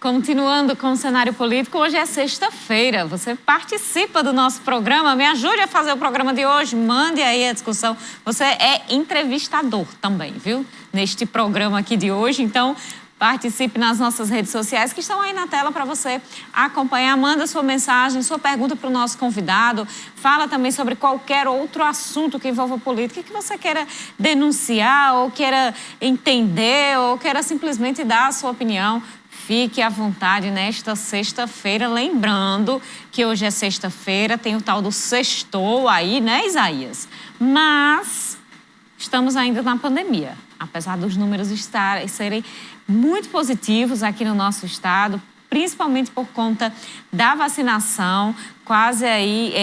Continuando com o cenário político, hoje é sexta-feira. Você participa do nosso programa, me ajude a fazer o programa de hoje, mande aí a discussão. Você é entrevistador também, viu? Neste programa aqui de hoje, então participe nas nossas redes sociais que estão aí na tela para você acompanhar. Manda sua mensagem, sua pergunta para o nosso convidado. Fala também sobre qualquer outro assunto que envolva política que você queira denunciar ou queira entender ou queira simplesmente dar a sua opinião. Fique à vontade nesta sexta-feira, lembrando que hoje é sexta-feira, tem o tal do sextou aí, né, Isaías? Mas estamos ainda na pandemia, apesar dos números serem muito positivos aqui no nosso estado, principalmente por conta da vacinação, quase aí,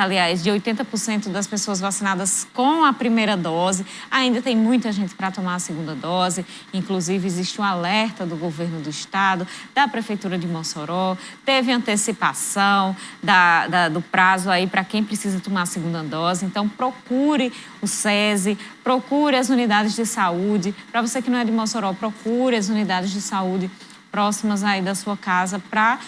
aliás, de 80% das pessoas vacinadas com a primeira dose. Ainda tem muita gente para tomar a segunda dose, inclusive existe um alerta do governo do estado, da Prefeitura de Mossoró, teve antecipação do prazo aí para quem precisa tomar a segunda dose. Então, procure o SESI, procure as unidades de saúde. Para você que não é de Mossoró, procure as unidades de saúde próximas aí da sua casa para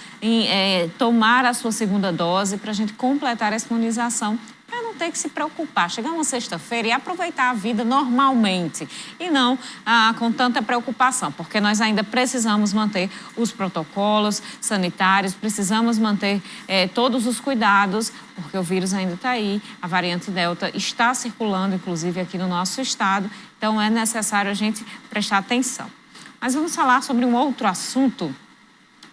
tomar a sua segunda dose, para a gente completar essa imunização, para não ter que se preocupar, chegar uma sexta-feira e aproveitar a vida normalmente e não com tanta preocupação, porque nós ainda precisamos manter os protocolos sanitários, precisamos manter todos os cuidados, porque o vírus ainda está aí, a variante Delta está circulando, inclusive aqui no nosso estado, então é necessário a gente prestar atenção. Mas vamos falar sobre um outro assunto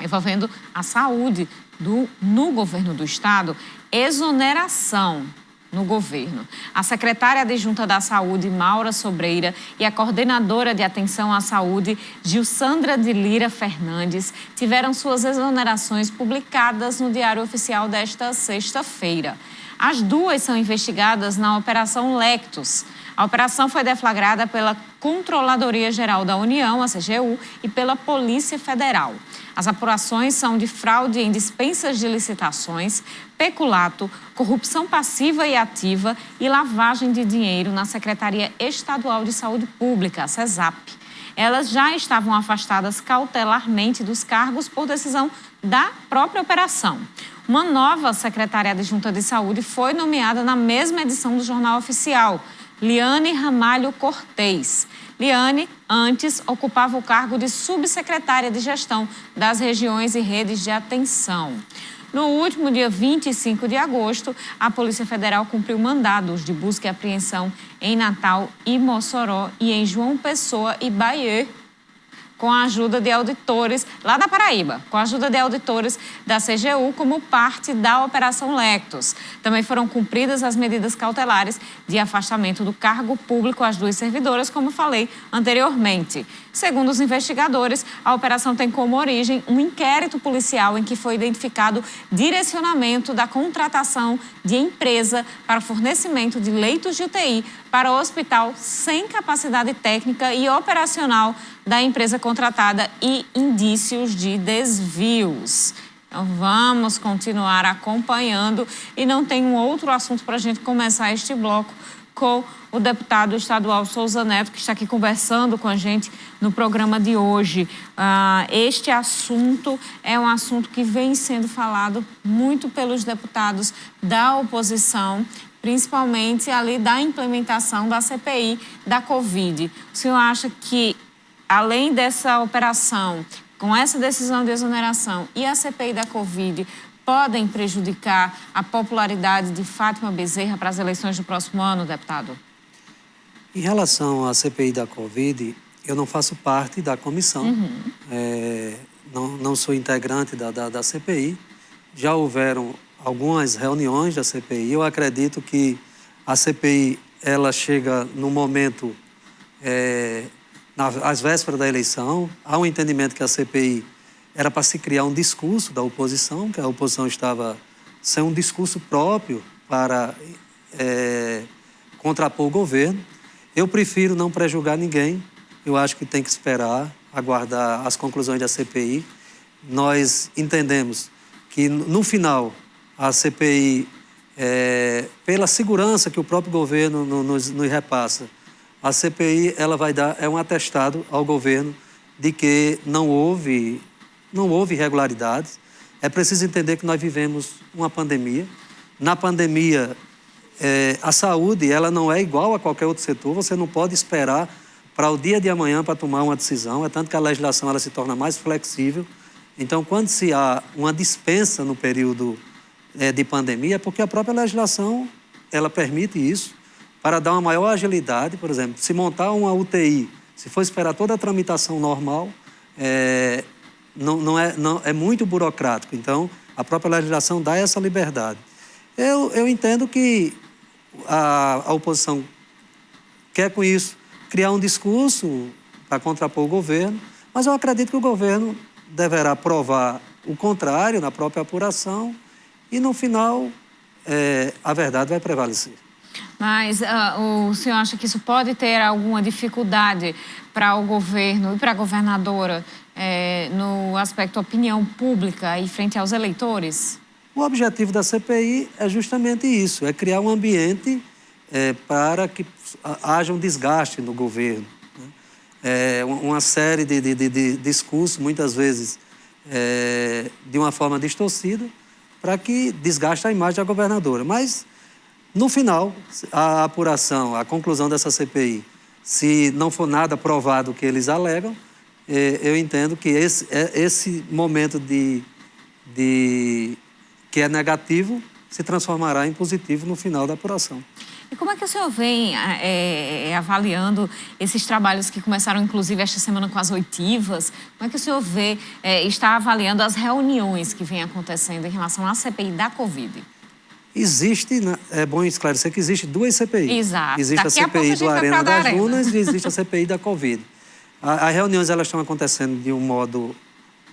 envolvendo a saúde no governo do estado, exoneração no governo. A secretária adjunta da Saúde, Maura Sobreira, e a coordenadora de atenção à saúde, Gilsandra de Lira Fernandes, tiveram suas exonerações publicadas no Diário Oficial desta sexta-feira. As duas são investigadas na Operação Lectus. A operação foi deflagrada pela Controladoria Geral da União, a CGU, e pela Polícia Federal. As apurações são de fraude em dispensas de licitações, peculato, corrupção passiva e ativa e lavagem de dinheiro na Secretaria Estadual de Saúde Pública, a CESAP. Elas já estavam afastadas cautelarmente dos cargos por decisão da própria operação. Uma nova secretária adjunta de saúde foi nomeada na mesma edição do Jornal Oficial, Liane Ramalho Cortez. Liane, antes, ocupava o cargo de subsecretária de gestão das regiões e redes de atenção. No último dia 25 de agosto, a Polícia Federal cumpriu mandados de busca e apreensão em Natal e Mossoró e em João Pessoa e Bahia, com a ajuda de auditores, lá da Paraíba, com a ajuda de auditores da CGU como parte da Operação Lectus. Também foram cumpridas as medidas cautelares de afastamento do cargo público às duas servidoras, como falei anteriormente. Segundo os investigadores, a operação tem como origem um inquérito policial em que foi identificado direcionamento da contratação de empresa para fornecimento de leitos de UTI para o hospital sem capacidade técnica e operacional da empresa contratada e indícios de desvios. Então, vamos continuar acompanhando e não tem um outro assunto para a gente começar este bloco com o deputado estadual Souza Neto, que está aqui conversando com a gente no programa de hoje. Este assunto é um assunto que vem sendo falado muito pelos deputados da oposição, principalmente ali da implementação da CPI da Covid. O senhor acha que, além dessa operação, com essa decisão de exoneração e a CPI da Covid, podem prejudicar a popularidade de Fátima Bezerra para as eleições do próximo ano, deputado? Em relação à CPI da Covid, eu não faço parte da comissão, não sou integrante da CPI. Já houveram algumas reuniões da CPI. Eu acredito que a CPI ela chega no momento, às vésperas da eleição. Há um entendimento que a CPI era para se criar um discurso da oposição, que a oposição estava sem um discurso próprio para contrapor o governo. Eu prefiro não prejulgar ninguém. Eu acho que tem que esperar, aguardar as conclusões da CPI. Nós entendemos que, no final, a CPI, pela segurança que o próprio governo nos repassa, a CPI ela vai dar um atestado ao governo de que não houve não houve irregularidades. É preciso entender que nós vivemos uma pandemia. Na pandemia, a saúde ela não é igual a qualquer outro setor. Você não pode esperar para o dia de amanhã para tomar uma decisão. É tanto que a legislação ela se torna mais flexível. Então, quando se há uma dispensa no período de pandemia, é porque a própria legislação ela permite isso para dar uma maior agilidade. Por exemplo, se montar uma UTI, se for esperar toda a tramitação normal, não é muito burocrático. Então, a própria legislação dá essa liberdade. Eu entendo que a oposição quer, com isso, criar um discurso para contrapor o governo, mas eu acredito que o governo deverá provar o contrário na própria apuração e, no final, a verdade vai prevalecer. Mas o senhor acha que isso pode ter alguma dificuldade para o governo e para a governadora no aspecto opinião pública e frente aos eleitores? O objetivo da CPI é justamente isso, é criar um ambiente para que haja um desgaste no governo. Uma série de discursos, muitas vezes de uma forma distorcida, para que desgaste a imagem da governadora. Mas, no final, a apuração, a conclusão dessa CPI, se não for nada provado que eles alegam, eu entendo que esse momento que é negativo se transformará em positivo no final da apuração. E como é que o senhor vem avaliando esses trabalhos que começaram, inclusive, esta semana com as oitivas? Como é que o senhor está avaliando as reuniões que vêm acontecendo em relação à CPI da Covid? É bom esclarecer que existe duas CPIs. Exato. Existe Daqui a CPI do Arena das Dunas e existe a CPI da Covid. As reuniões elas estão acontecendo de um modo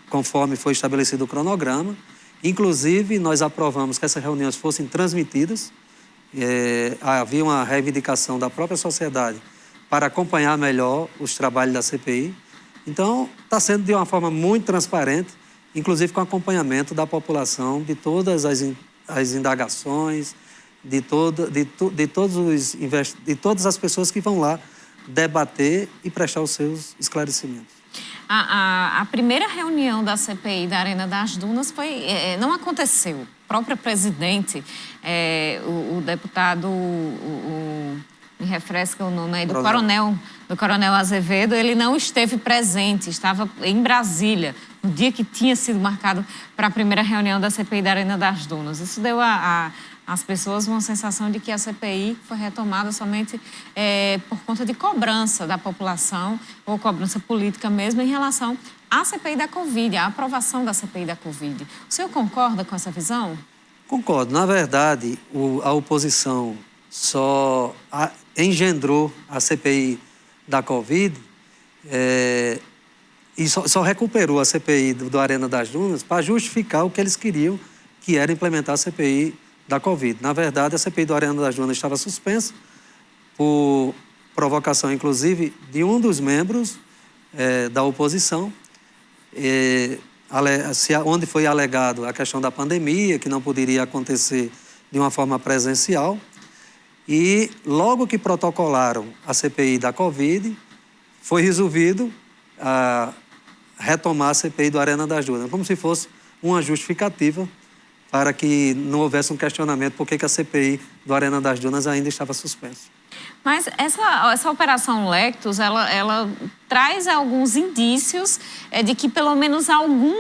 conforme foi estabelecido o cronograma. Inclusive, nós aprovamos que essas reuniões fossem transmitidas. Havia uma reivindicação da própria sociedade para acompanhar melhor os trabalhos da CPI. Então, está sendo de uma forma muito transparente, inclusive com acompanhamento da população, de todas as indagações, de todas as pessoas que vão lá debater e prestar os seus esclarecimentos. A primeira reunião da CPI da Arena das Dunas não aconteceu. O próprio presidente, o deputado, me refresca o nome aí, do Coronel Azevedo, ele não esteve presente, estava em Brasília, no dia que tinha sido marcado para a primeira reunião da CPI da Arena das Dunas. Isso deu às pessoas uma sensação de que a CPI foi retomada somente por conta de cobrança da população, ou cobrança política mesmo, em relação à CPI da Covid, à aprovação da CPI da Covid. O senhor concorda com essa visão? Concordo. Na verdade, a oposição só engendrou a CPI da Covid e só recuperou a CPI do Arena das Dunas para justificar o que eles queriam, que era implementar a CPI da Covid. Na verdade, a CPI do Arena das Dunas estava suspensa por provocação, inclusive, de um dos membros da oposição, onde foi alegado a questão da pandemia, que não poderia acontecer de uma forma presencial. E logo que protocolaram a CPI da Covid, foi resolvido retomar a CPI do Arena das Dunas, como se fosse uma justificativa para que não houvesse um questionamento por que a CPI do Arena das Dunas ainda estava suspensa. Mas essa operação Lectus, ela traz alguns indícios de que pelo menos algum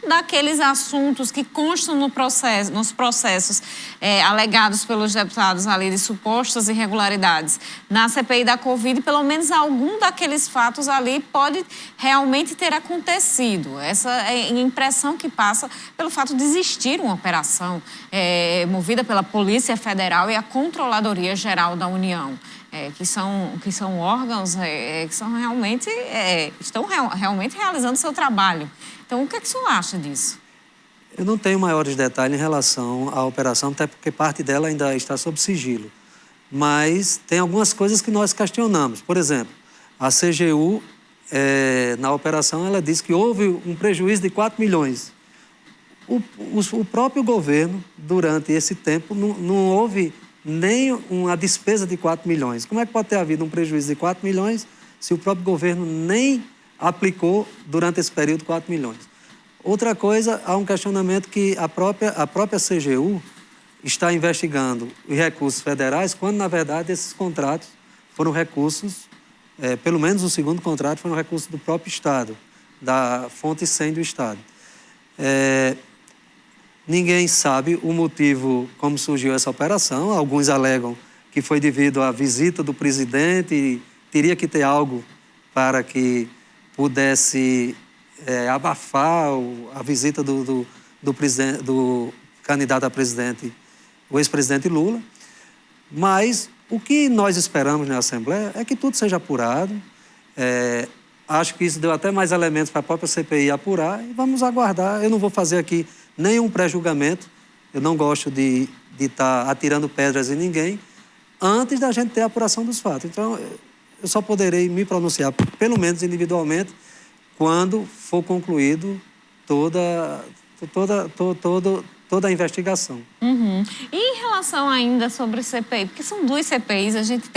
daqueles assuntos que constam nos processos alegados pelos deputados ali de supostas irregularidades na CPI da Covid, pelo menos algum daqueles fatos ali pode realmente ter acontecido. Essa é a impressão que passa pelo fato de existir uma operação movida pela Polícia Federal e a Controladoria Geral da União. Que são órgãos que são estão realmente realizando o seu trabalho. Então, o que é que o senhor acha disso? Eu não tenho maiores detalhes em relação à operação, até porque parte dela ainda está sob sigilo. Mas tem algumas coisas que nós questionamos. Por exemplo, a CGU, na operação, ela disse que houve um prejuízo de 4 milhões. O próprio governo, durante esse tempo, não houve nem uma despesa de 4 milhões. Como é que pode ter havido um prejuízo de 4 milhões se o próprio governo nem aplicou durante esse período 4 milhões? Outra coisa, há um questionamento que a própria CGU está investigando os recursos federais, quando, na verdade, esses contratos foram recursos, pelo menos o segundo contrato, foram recursos do próprio Estado, da fonte 100 do Estado. Ninguém sabe o motivo, como surgiu essa operação. Alguns alegam que foi devido à visita do presidente e teria que ter algo para que pudesse abafar a visita do candidato a presidente, o ex-presidente Lula. Mas o que nós esperamos na Assembleia é que tudo seja apurado. Acho que isso deu até mais elementos para a própria CPI apurar e vamos aguardar. Eu não vou fazer aqui nenhum pré-julgamento. Eu não gosto de estar atirando pedras em ninguém antes da gente ter a apuração dos fatos. Então, eu só poderei me pronunciar, pelo menos individualmente, quando for concluído toda a investigação. Uhum. E em relação ainda sobre CPI, porque são duas CPIs, a gente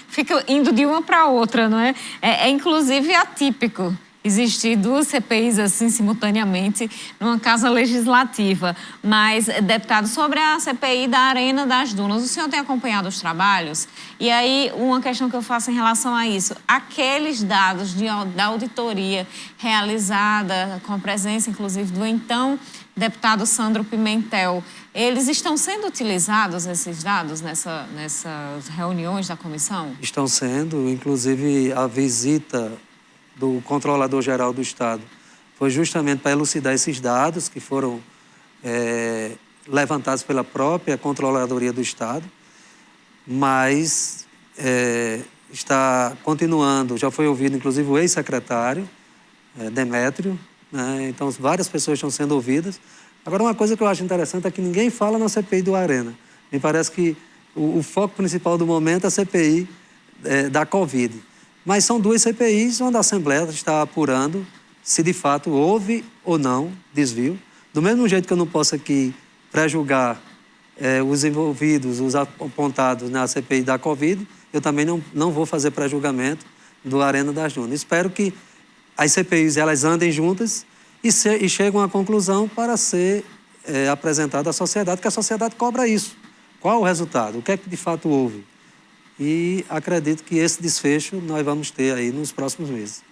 fica indo de uma para outra, não é? É inclusive atípico existir duas CPIs assim simultaneamente numa casa legislativa. Mas, deputado, sobre a CPI da Arena das Dunas, o senhor tem acompanhado os trabalhos? E aí, uma questão que eu faço em relação a isso, aqueles dados da auditoria realizada, com a presença, inclusive, do então deputado Sandro Pimentel, eles estão sendo utilizados, esses dados, nessas reuniões da comissão? Estão sendo, inclusive a visita do Controlador-Geral do Estado foi justamente para elucidar esses dados que foram levantados pela própria Controladoria do Estado, mas está continuando, já foi ouvido inclusive o ex-secretário, Demétrio, né? Então várias pessoas estão sendo ouvidas. Agora, uma coisa que eu acho interessante é que ninguém fala na CPI do Arena. Me parece que o foco principal do momento é a CPI da Covid. Mas são duas CPIs onde a Assembleia está apurando se de fato houve ou não desvio. Do mesmo jeito que eu não posso aqui pré-julgar os envolvidos, os apontados na CPI da Covid, eu também não vou fazer pré-julgamento do Arena das Dunas. Espero que as CPIs elas andem juntas e cheguem a uma conclusão para ser apresentada à sociedade, porque a sociedade cobra isso. Qual o resultado? O que é que de fato houve? E acredito que esse desfecho nós vamos ter aí nos próximos meses.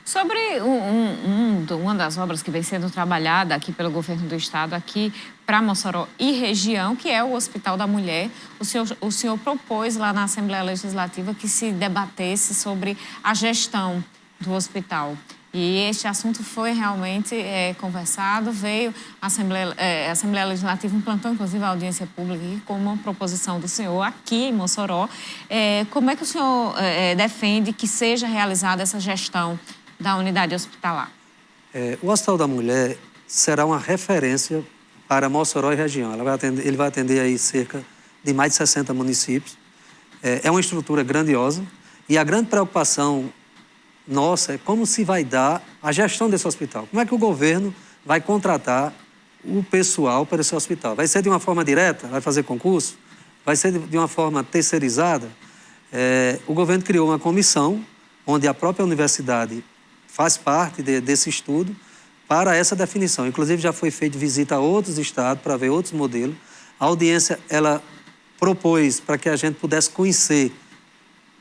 Sobre uma das obras que vem sendo trabalhada aqui pelo governo do estado, aqui para Mossoró e região, que é o Hospital da Mulher, o senhor propôs lá na Assembleia Legislativa que se debatesse sobre a gestão do hospital. E este assunto foi realmente conversado, veio a Assembleia Legislativa implantou, inclusive, a audiência pública com uma proposição do senhor aqui em Mossoró. Como é que o senhor defende que seja realizada essa gestão da unidade hospitalar? O Hospital da Mulher será uma referência para Mossoró e região. Ele vai atender aí cerca de mais de 60 municípios. É uma estrutura grandiosa e a grande preocupação nossa é como se vai dar a gestão desse hospital. Como é que o governo vai contratar o pessoal para esse hospital? Vai ser de uma forma direta? Vai fazer concurso? Vai ser de uma forma terceirizada? O governo criou uma comissão onde a própria universidade faz parte desse estudo para essa definição. Inclusive, já foi feita visita a outros estados para ver outros modelos. A audiência, ela propôs para que a gente pudesse conhecer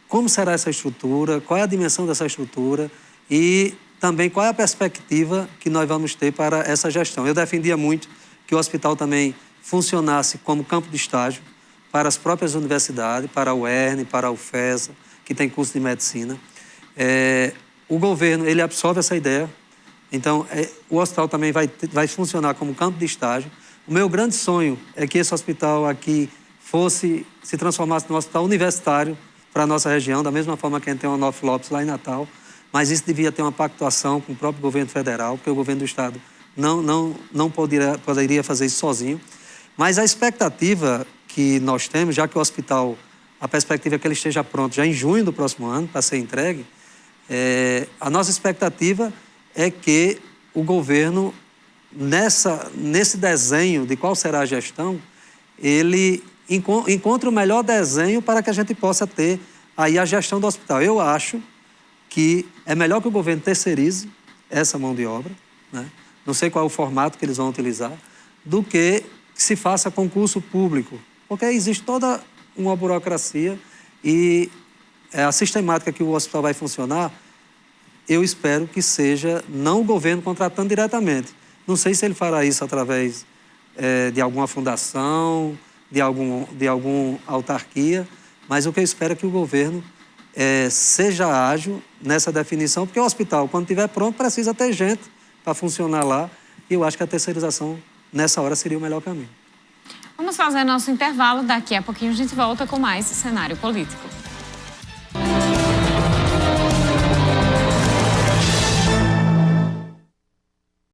como será essa estrutura, qual é a dimensão dessa estrutura e também qual é a perspectiva que nós vamos ter para essa gestão. Eu defendia muito que o hospital também funcionasse como campo de estágio para as próprias universidades, para a UERN, para a UFESA, que tem curso de medicina. O governo, ele absorve essa ideia, então o hospital também vai funcionar como campo de estágio. O meu grande sonho é que esse hospital aqui se transformasse num hospital universitário para a nossa região, da mesma forma que a gente tem o Onofre Lopes lá em Natal, mas isso devia ter uma pactuação com o próprio governo federal, porque o governo do estado não poderia fazer isso sozinho. Mas a expectativa que nós temos, já que o hospital, a perspectiva é que ele esteja pronto já em junho do próximo ano, para ser entregue, a nossa expectativa é que o governo, nesse desenho de qual será a gestão, ele encontre o melhor desenho para que a gente possa ter aí a gestão do hospital. Eu acho que é melhor que o governo terceirize essa mão de obra, né? não sei qual é o formato que eles vão utilizar, do que se faça concurso público. Porque existe toda uma burocracia e a sistemática que o hospital vai funcionar, eu espero que seja não o governo contratando diretamente. Não sei se ele fará isso através de alguma fundação, de alguma autarquia, mas o que eu espero é que o governo seja ágil nessa definição, porque o hospital, quando estiver pronto, precisa ter gente para funcionar lá, e eu acho que a terceirização, nessa hora, seria o melhor caminho. Vamos fazer nosso intervalo, daqui a pouquinho a gente volta com mais cenário político.